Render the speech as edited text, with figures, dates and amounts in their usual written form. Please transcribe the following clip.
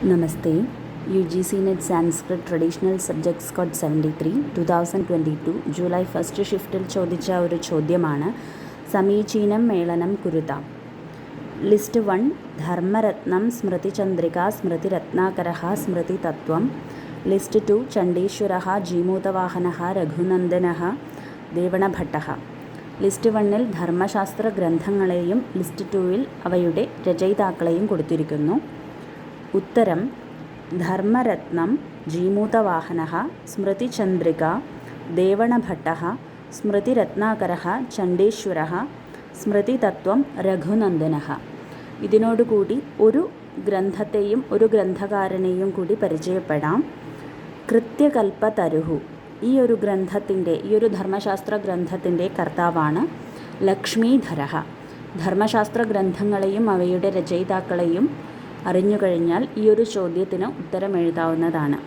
നമസ്തേ. UGC NET Sanskrit traditional subjects code 73 2022 July first ഷിഫ്റ്റിൽ ചോദിച്ച ഒരു ചോദ്യമാണ് സമീചീനം മേളനം കുരുതാം. List 1 Dharmaratnam, Smritichandrika, Smritiratnakara, Smrititattvam. List 2 Chandeshwara, Jimutavahana, Raghunandana, Devanabhatta. List 1-ൽ ധർമ്മശാസ്ത്ര ഗ്രന്ഥങ്ങളെയും ലിസ്റ്റ് 2-ൽ അവയുടെ രചയിതാക്കളെയും കൊടുത്തിരിക്കുന്നു. ഉത്തരം: ധർമ്മരത്നം, ജീമൂതവാഹന, സ്മൃതിചന്ദ്രിക, ദേവണഭട്ട, സ്മൃതിരത്നാകര, ചണ്ഡീശ്വര, സ്മൃതിതത്വം, രഘുനന്ദന. ഇതിനോടുകൂടി ഒരു ഗ്രന്ഥത്തെയും ഒരു ഗ്രന്ഥകാരനെയും കൂടി പരിചയപ്പെടാം. കൃത്യകൽപതരുഹു ഈ ഒരു ധർമ്മശാസ്ത്ര ഗ്രന്ഥത്തിൻ്റെ കർത്താവാണ് ലക്ഷ്മീധര. ധർമ്മശാസ്ത്ര ഗ്രന്ഥങ്ങളെയും അവയുടെ രചയിതാക്കളെയും അറിഞ്ഞുകഴിഞ്ഞാൽ ഈ ഒരു ചോദ്യത്തിന് ഉത്തരം എഴുതാവുന്നതാണ്.